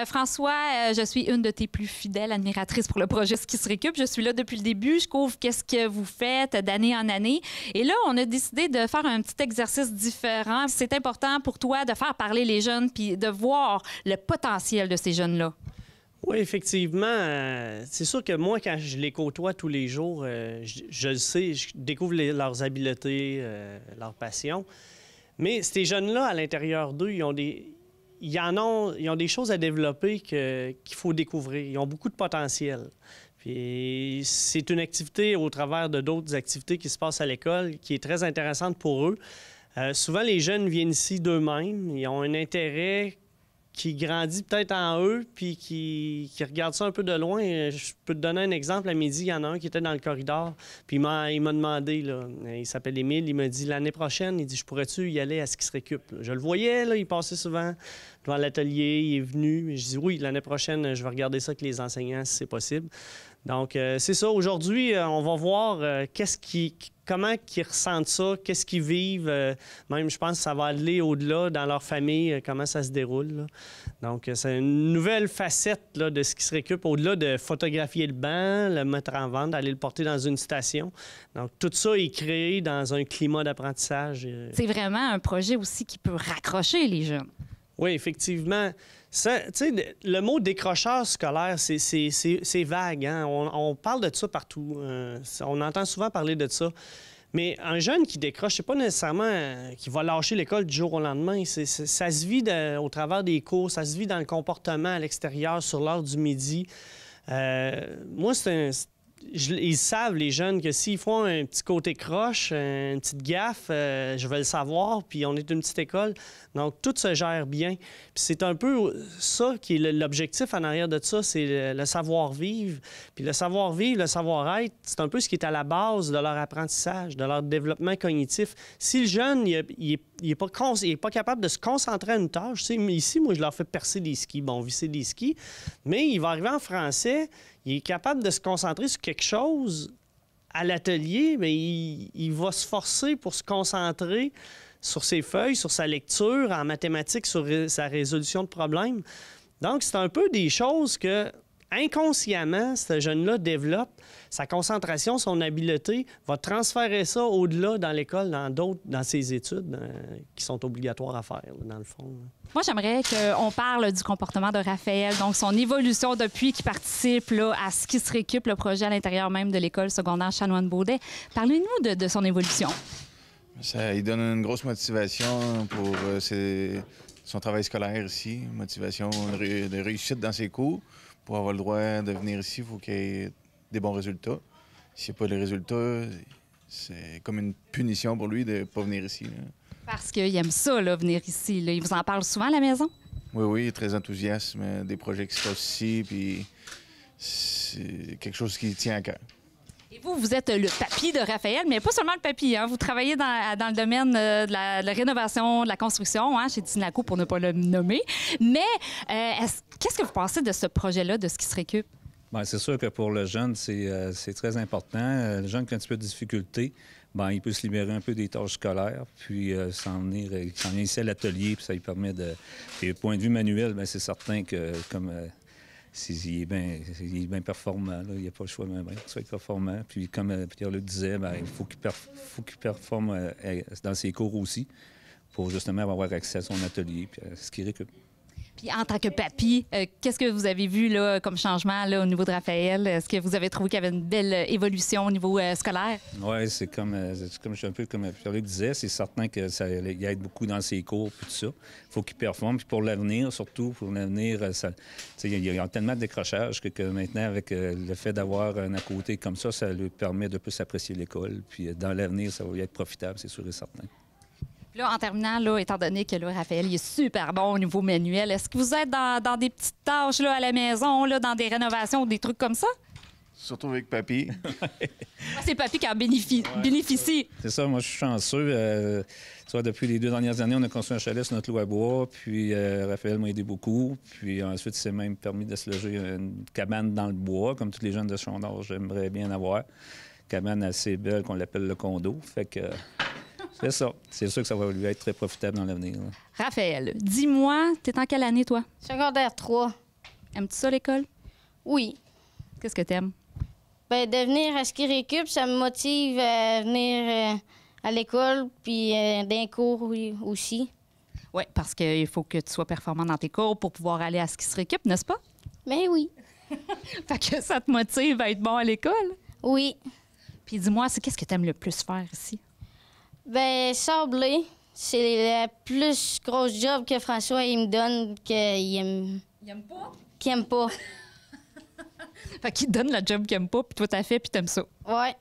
François, je suis une de tes plus fidèles admiratrices pour le projet Ski se récup. Je suis là depuis le début. Je couvre qu'est-ce que vous faites d'année en année. Et là, on a décidé de faire un petit exercice différent. C'est important pour toi de faire parler les jeunes puis de voir le potentiel de ces jeunes-là. Oui, effectivement. C'est sûr que moi, quand je les côtoie tous les jours, je le sais, je découvre leurs habiletés, leurs passions. Mais ces jeunes-là, à l'intérieur d'eux, ils ont des choses à développer qu'il faut découvrir. Ils ont beaucoup de potentiel. Puis c'est une activité au travers de d'autres activités qui se passent à l'école qui est très intéressante pour eux. Souvent, les jeunes viennent ici d'eux-mêmes. Ils ont un intérêt qui grandit peut-être en eux, puis qui regarde ça un peu de loin. Je peux te donner un exemple. À midi, il y en a un qui était dans le corridor, puis il m'a demandé, là, il s'appelle Émile, il m'a dit l'année prochaine, il dit, je pourrais-tu y aller à ce qui se récup? Je le voyais, là, il passait souvent devant l'atelier, il est venu. Je dis oui, l'année prochaine, je vais regarder ça avec les enseignants si c'est possible. Donc, c'est ça. Aujourd'hui, on va voir comment ils ressentent ça, qu'est-ce qu'ils vivent. Même, je pense que ça va aller au-delà dans leur famille, comment ça se déroule. Là. Donc, c'est une nouvelle facette là, de ce qui se récup, au-delà de photographier le banc, le mettre en vente, d'aller le porter dans une station. Donc, tout ça est créé dans un climat d'apprentissage. C'est vraiment un projet aussi qui peut raccrocher les jeunes. Oui, effectivement. Le mot décrocheur scolaire, c'est vague. Hein? On parle de ça partout. On entend souvent parler de ça. Mais un jeune qui décroche, c'est pas nécessairement qu'il va lâcher l'école du jour au lendemain. Ça se vit au travers des cours, ça se vit dans le comportement à l'extérieur, sur l'heure du midi. Moi, ils savent, les jeunes, que s'ils font un petit côté croche, une petite gaffe, je vais le savoir, puis on est une petite école. Donc, tout se gère bien. Puis c'est un peu ça qui est l'objectif en arrière de ça, c'est le savoir-vivre. Puis le savoir-vivre, le savoir-être, c'est un peu ce qui est à la base de leur apprentissage, de leur développement cognitif. Si le jeune, il n'est pas capable de se concentrer à une tâche, ici, moi, je leur fais percer des skis, visser des skis, mais il va arriver en français, il est capable de se concentrer sur quelque chose à l'atelier, mais il va se forcer pour se concentrer sur ses feuilles, sur sa lecture, en mathématiques, sur sa résolution de problèmes. Donc, c'est un peu des choses que, inconsciemment, ce jeune-là développe. Sa concentration, son habileté, va transférer ça au-delà dans l'école, dans ses études qui sont obligatoires à faire, là, dans le fond. Moi, j'aimerais qu'on parle du comportement de Raphaël, donc son évolution depuis qu'il participe là, à ce qui se récup, le projet à l'intérieur même de l'école secondaire Chanoine-Baudet. Parlez-nous de son évolution. Ça lui donne une grosse motivation pour son travail scolaire ici, motivation de réussite dans ses cours. Pour avoir le droit de venir ici, il faut qu'il y ait des bons résultats. S'il n'y a pas de résultats, c'est comme une punition pour lui de ne pas venir ici. Là. Parce qu'il aime ça, là, venir ici. Là. Il vous en parle souvent à la maison? Oui, il est très enthousiaste des projets qui se passent ici, puis c'est quelque chose qui tient à cœur. Et vous êtes le papy de Raphaël, mais pas seulement le papy. Hein? Vous travaillez dans le domaine de la rénovation, de la construction, hein, chez Dinaco, pour ne pas le nommer. Mais qu'est-ce que vous pensez de ce projet-là, de ce qui se récup? Bien, c'est sûr que pour le jeune, c'est très important. Le jeune qui a un petit peu de difficulté, bien, il peut se libérer un peu des tâches scolaires, puis s'en venir ici à l'atelier, puis ça lui permet de... Puis, point de vue manuel, bien, c'est certain que comme... il est bien performant. Là. Il n'y a pas le choix même. Il faut être performant. Puis comme Pierre-Luc disait, bien, il faut qu'il performe dans ses cours aussi pour justement avoir accès à son atelier puis à ce qu'il récupère. Puis en tant que papy, qu'est-ce que vous avez vu là, comme changement là, au niveau de Raphaël? Est-ce que vous avez trouvé qu'il y avait une belle évolution au niveau scolaire? Oui, c'est comme Pierre-Luc disait, c'est certain que ça il aide beaucoup dans ses cours puis tout ça. Il faut qu'il performe. Puis pour l'avenir, surtout, pour l'avenir, il y a tellement de décrochage que maintenant, avec le fait d'avoir un à côté comme ça lui permet de plus apprécier l'école. Puis dans l'avenir, ça va lui être profitable, c'est sûr et certain. Là, en terminant, là, étant donné que là, Raphaël il est super bon au niveau manuel, est-ce que vous êtes dans des petites tâches là, à la maison, là, dans des rénovations ou des trucs comme ça? Surtout avec papy. Moi, c'est papy qui en bénéficie. C'est ça, moi je suis chanceux. Depuis les 2 dernières années, on a construit un chalet sur notre lot à bois, puis Raphaël m'a aidé beaucoup. Puis ensuite, il s'est même permis de se loger une cabane dans le bois, comme tous les jeunes de son âge, j'aimerais bien avoir. Cabane assez belle qu'on l'appelle le condo. Fait que... C'est ça. C'est sûr que ça va lui être très profitable dans l'avenir. Raphaël, dis-moi, t'es en quelle année, toi? Secondaire 3. Aimes-tu ça, l'école? Oui. Qu'est-ce que t'aimes? Ben, de venir à ski récup, ça me motive à venir à l'école, puis d'un cours oui, aussi. Oui, parce qu'il faut que tu sois performant dans tes cours pour pouvoir aller à ski récup, n'est-ce pas? Ben oui. Fait que ça te motive à être bon à l'école. Oui. Puis dis-moi, qu'est-ce que tu aimes le plus faire ici? Ben, sabler, c'est la plus grosse job que François il me donne qu'il aime, Il aime pas? qu'il aime pas. Fait qu'il te donne la job qu'il aime pas, puis toi t'as fait, puis t'aimes ça. Ouais.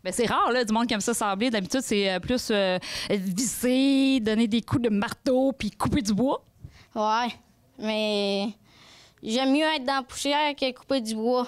Ben c'est rare, là, du monde qui aime ça sabler. D'habitude, c'est plus visser, donner des coups de marteau, puis couper du bois. Ouais. Mais j'aime mieux être dans la poussière que couper du bois.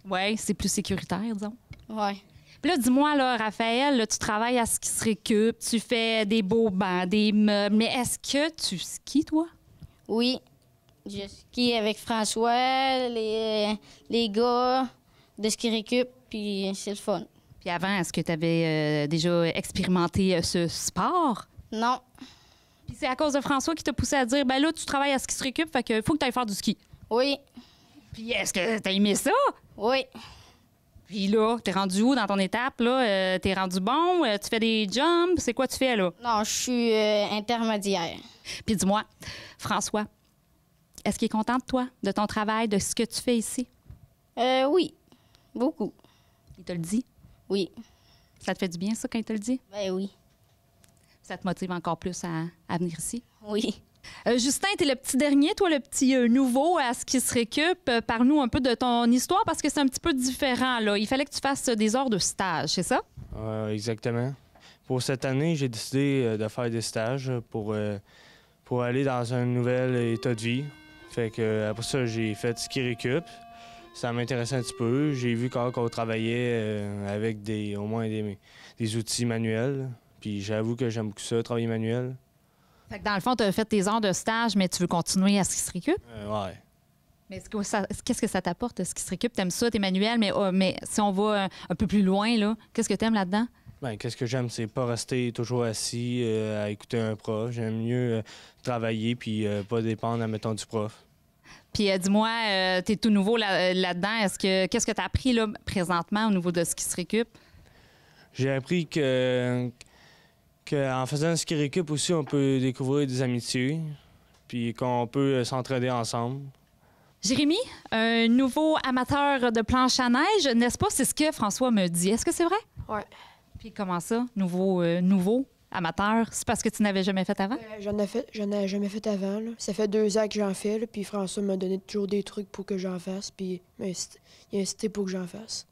Ouais, c'est plus sécuritaire, disons. Ouais. Puis là, dis-moi, là, Raphaël, là, tu travailles à Ski se récup, tu fais des beaux bancs, des meubles, mais est-ce que tu skis, toi? Oui. Je skie avec François, les gars de ski récup, puis c'est le fun. Puis avant, est-ce que tu avais déjà expérimenté ce sport? Non. Puis c'est à cause de François qui t'a poussé à dire, ben là, tu travailles à Ski se récup, fait qu'il faut que tu ailles faire du ski. Oui. Puis est-ce que t'as aimé ça? Oui. Puis là, t'es rendu où dans ton étape, là? T'es rendu bon? Tu fais des jumps? C'est quoi tu fais, là? Non, je suis intermédiaire. Puis dis-moi, François, est-ce qu'il est content de toi, de ton travail, de ce que tu fais ici? Oui. Beaucoup. Il te le dit? Oui. Ça te fait du bien, ça, quand il te le dit? Ben oui. Ça te motive encore plus à venir ici? Oui. Justin, t'es le petit dernier, toi, le petit nouveau à ce qui se récup. Parle-nous un peu de ton histoire parce que c'est un petit peu différent, là. Il fallait que tu fasses des heures de stage, c'est ça? Exactement. Pour cette année, j'ai décidé de faire des stages pour aller dans un nouvel état de vie. Fait que après ça, j'ai fait ski récup. Ça m'intéressait un petit peu. J'ai vu qu'on travaillait avec au moins des outils manuels. Puis j'avoue que j'aime beaucoup ça, travailler manuel. Fait que dans le fond, tu as fait tes heures de stage, mais tu veux continuer à ce qui se récup? Ouais. Mais qu'est-ce que ça t'apporte, ce qui se récup? T'aimes ça, tes manuels, mais si on va un peu plus loin, là, qu'est-ce que t'aimes là-dedans? Ben, qu'est-ce que j'aime, c'est pas rester toujours assis à écouter un prof. J'aime mieux travailler puis pas dépendre, admettons, du prof. Puis dis-moi, t'es tout nouveau là-dedans. Qu'est-ce que tu as appris là, présentement au niveau de ce qui se récup? J'ai appris qu'en faisant un ski récup aussi, on peut découvrir des amitiés, puis qu'on peut s'entraider ensemble. Jérémy, un nouveau amateur de planche à neige, n'est-ce pas? C'est ce que François me dit. Est-ce que c'est vrai? Oui. Puis comment ça, nouveau amateur? C'est parce que tu n'avais jamais fait avant? J'en ai jamais fait avant. Là. Ça fait 2 ans que j'en fais, là, puis François m'a donné toujours des trucs pour que j'en fasse, puis il a incité pour que j'en fasse.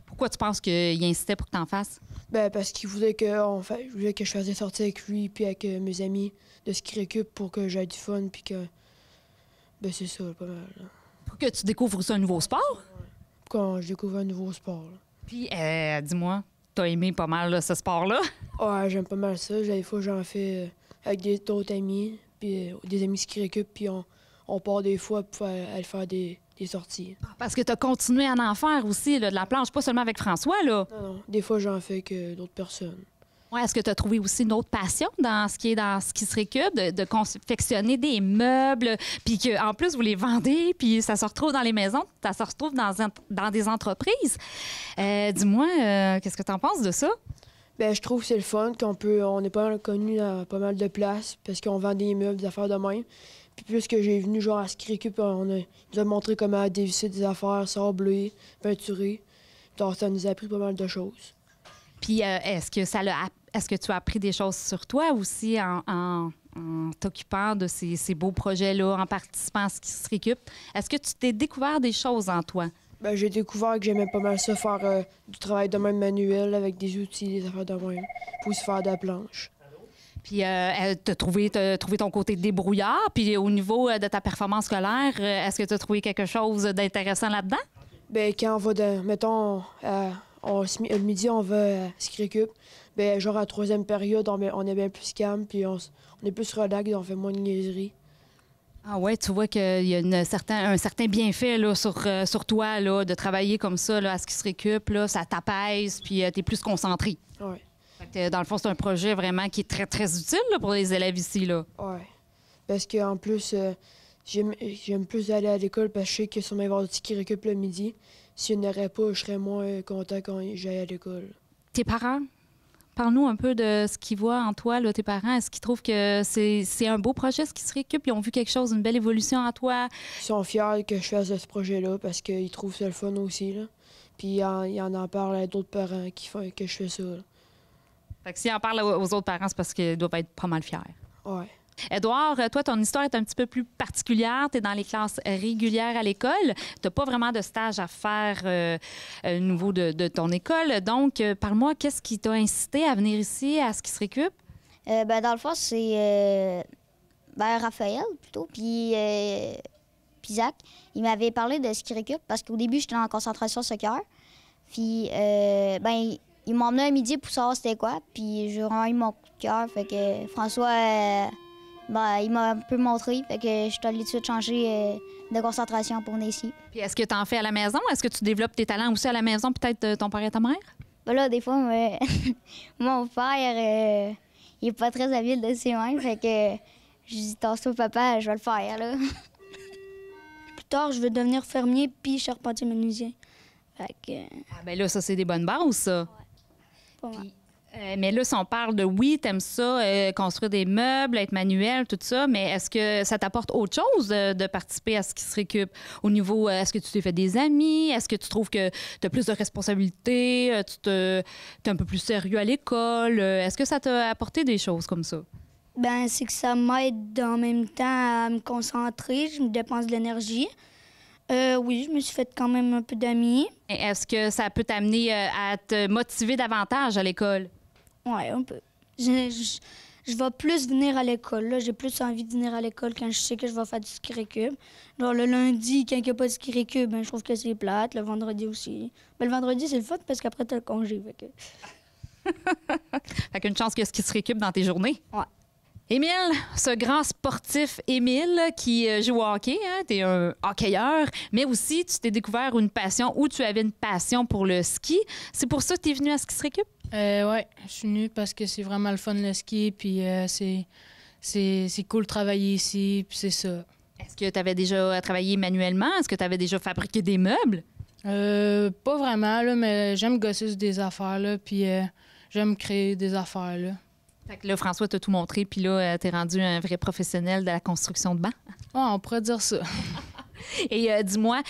Pourquoi tu penses qu'il incitait pour que tu en fasses? Ben, parce qu'il voulait que je fasse des sorties avec lui puis avec mes amis de ski récup pour que j'aie du fun puis que... Ben, c'est ça, pas mal. Là. Pour que tu découvres aussi un nouveau sport? Quand je découvre un nouveau sport. Là. Puis, dis-moi, t'as aimé pas mal là, ce sport-là? Ouais, j'aime pas mal ça. Des fois, j'en fais avec d'autres amis, puis des amis ski récup, puis on part des fois pour aller faire des sorties. Parce que tu as continué à en faire aussi, là, de la planche, pas seulement avec François, là. Non, des fois, j'en fais que d'autres personnes. Ouais, est-ce que tu as trouvé aussi une autre passion dans ce qui se récup, de confectionner des meubles, puis qu'en plus, vous les vendez, puis ça se retrouve dans les maisons, ça se retrouve dans des entreprises. Dis-moi, qu'est-ce que tu en penses de ça? Ben, je trouve que c'est le fun on est pas mal connu dans pas mal de places parce qu'on vend des meubles, des affaires de même. Puis plus que j'ai venu genre à ski récup, il nous a montré comment dévisser des affaires, sabler, peinturer. Donc ça nous a appris pas mal de choses. Puis est-ce que tu as appris des choses sur toi aussi en t'occupant de ces beaux projets-là, en participant à ce qui se récup? Est-ce que tu t'es découvert des choses en toi? Ben, j'ai découvert que j'aimais pas mal ça, faire du travail de même manuel avec des outils, des affaires de même, pour aussi faire de la planche. Puis, t'as trouvé ton côté débrouillard. Puis, au niveau de ta performance scolaire, est-ce que tu as trouvé quelque chose d'intéressant là-dedans? Bien, quand on va, mettons, le midi, on va à ski récup. Bien, genre à la 3e période, on est bien plus calme, puis on est plus relax, on fait moins de niaiseries. Ah ouais, tu vois qu'il y a un certain bienfait là, sur toi là, de travailler comme ça là, à ce qui se récup. Là, ça t'apaise, puis t'es plus concentré. Oui. Dans le fond, c'est un projet vraiment qui est très, très utile là, pour les élèves ici. Là. Oui. Parce qu'en plus, j'aime plus aller à l'école parce que je sais que sûrement il va y avoir du ski récup le midi. S'il n'y en aurait pas, je serais moins content quand j'aille à l'école. Tes parents, parle-nous un peu de ce qu'ils voient en toi, là, tes parents. Est-ce qu'ils trouvent que c'est un beau projet, ce qui se récup? Ils ont vu quelque chose, une belle évolution en toi? Ils sont fiers que je fasse ce projet-là parce qu'ils trouvent ça le fun aussi. Là. Puis ils en parlent à d'autres parents qui font que je fais ça. Là. Fait que s'ils en parlent aux autres parents, c'est parce qu'ils doivent être pas mal fiers. Ouais. Édouard, toi, ton histoire est un petit peu plus particulière. Tu es dans les classes régulières à l'école. Tu n'as pas vraiment de stage à faire au niveau de ton école. Donc, parle-moi, qu'est-ce qui t'a incité à venir ici, à ce qui se récup? Dans le fond, c'est Raphaël, plutôt, puis Zach. Il m'avait parlé de ski récup parce qu'au début, j'étais en concentration soccer. Puis, il m'a emmené à midi pour savoir c'était quoi. Puis, j'ai vraiment eu mon coup de cœur. Fait que François... il m'a un peu montré, fait que je suis allée tout de suite changer de concentration pour venir ici. Puis est-ce que tu en fais à la maison? Est-ce que tu développes tes talents aussi à la maison, peut-être ton père et ta mère? Là, des fois, mon père, il est pas très habile de ses mains, fait que je dis « Tasse-toi, papa, je vais le faire, là. » Plus tard, je veux devenir fermier puis charpentier menuisier. Fait que... Ah ben là, ça, c'est des bonnes bases, ça. Pas mal. Mais là, si on parle de oui, t'aimes ça, construire des meubles, être manuel, tout ça, mais est-ce que ça t'apporte autre chose de participer à ce qui se récup? Au niveau, est-ce que tu t'es fait des amis? Est-ce que tu trouves que tu as plus de responsabilités? Tu es un peu plus sérieux à l'école? Est-ce que ça t'a apporté des choses comme ça? C'est que ça m'aide en même temps à me concentrer, je me dépense de l'énergie. Oui, je me suis fait quand même un peu d'amis. Est-ce que ça peut t'amener à te motiver davantage à l'école? Oui, un peu. Je vais plus venir à l'école. Là, j'ai plus envie de venir à l'école quand je sais que je vais faire du ski récup. Genre, le lundi, quand il n'y a pas de ski récup, je trouve que c'est plate. Le vendredi aussi. Le vendredi, c'est le fun parce qu'après, t'as le congé. Fait qu'une chance que ce qui se récup dans tes journées. Ouais. Émile, ce grand sportif Émile qui joue au hockey, hein, tu es un hockeyeur, mais aussi tu t'es découvert une passion ou tu avais une passion pour le ski. C'est pour ça que tu es venu à ce qui se récup? Oui, je suis venue parce que c'est vraiment le fun le ski, puis c'est cool de travailler ici, puis c'est ça. Est-ce que tu avais déjà travaillé manuellement? Est-ce que tu avais déjà fabriqué des meubles? Pas vraiment, là, mais j'aime gosser sur des affaires, là, puis j'aime créer des affaires, là. Fait que là, François t'a tout montré, puis là, t'es rendu un vrai professionnel de la construction de bancs. On pourrait dire ça. Et dis-moi,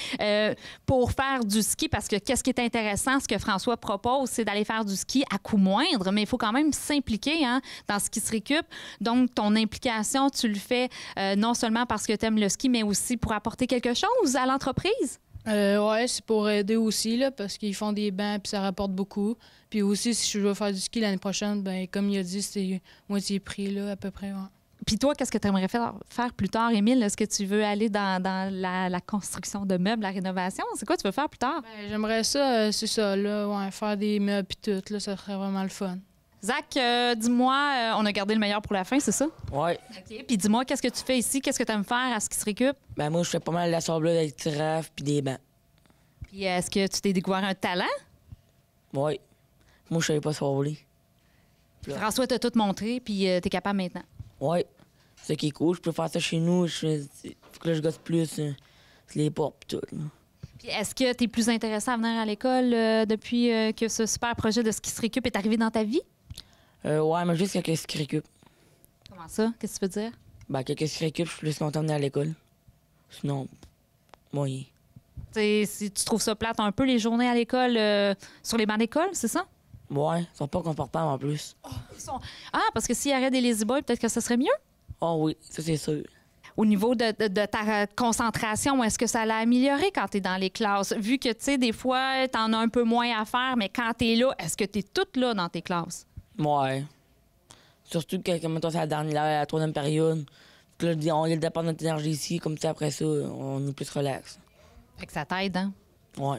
pour faire du ski, parce que qu'est-ce qui est intéressant, ce que François propose, c'est d'aller faire du ski à coût moindre, mais il faut quand même s'impliquer dans ce qui se récup. Donc, ton implication, tu le fais non seulement parce que tu aimes le ski, mais aussi pour apporter quelque chose à l'entreprise? Oui, c'est pour aider aussi, là, parce qu'ils font des bancs puis ça rapporte beaucoup. Puis aussi, si je veux faire du ski l'année prochaine, comme il a dit, c'est moitié prix, là, à peu près. Ouais. Puis toi, qu'est-ce que tu aimerais faire plus tard, Émile? Est-ce que tu veux aller dans la construction de meubles, la rénovation? C'est quoi tu veux faire plus tard? J'aimerais ça, c'est ça, là, faire des meubles puis tout, là, ça serait vraiment le fun. Zach, dis-moi, on a gardé le meilleur pour la fin, c'est ça? Oui. OK. Puis dis-moi, qu'est-ce que tu fais ici? Qu'est-ce que tu aimes faire à ce qui se récup? Moi, je fais pas mal d'assemblage avec des girafes puis des bancs. Puis est-ce que tu t'es découvert un talent? Oui. Moi, je savais pas s'envoler. François t'a tout montré, puis t'es capable maintenant. Oui. C'est ça qui est cool. Je peux faire ça chez nous. Faut que là, je gosse plus les portes et tout. Là. Puis est-ce que tu es plus intéressé à venir à l'école depuis que ce super projet de ski se récup est arrivé dans ta vie? Ouais, mais juste quelques ski récup. Comment ça? Qu'est-ce que tu veux dire? Quelques ski récup, je suis plus content de venir à l'école. Sinon, moyen. Si tu trouves ça plate un peu les journées à l'école sur les bancs d'école, c'est ça? Ouais, ils sont pas confortables en plus. Ah, parce que s'il y avait des lazy boys, peut-être que ça serait mieux? Ah oui, ça c'est sûr. Au niveau de ta concentration, est-ce que ça l'a amélioré quand tu es dans les classes? Vu que, tu sais, des fois, tu en as un peu moins à faire, mais quand tu es là, est-ce que tu es toute là dans tes classes? Ouais. Surtout que, comme toi, c'est la troisième période. Puis là, on dépend de notre énergie ici, comme ça, après ça, on est plus relax. Fait que ça t'aide, hein? Ouais.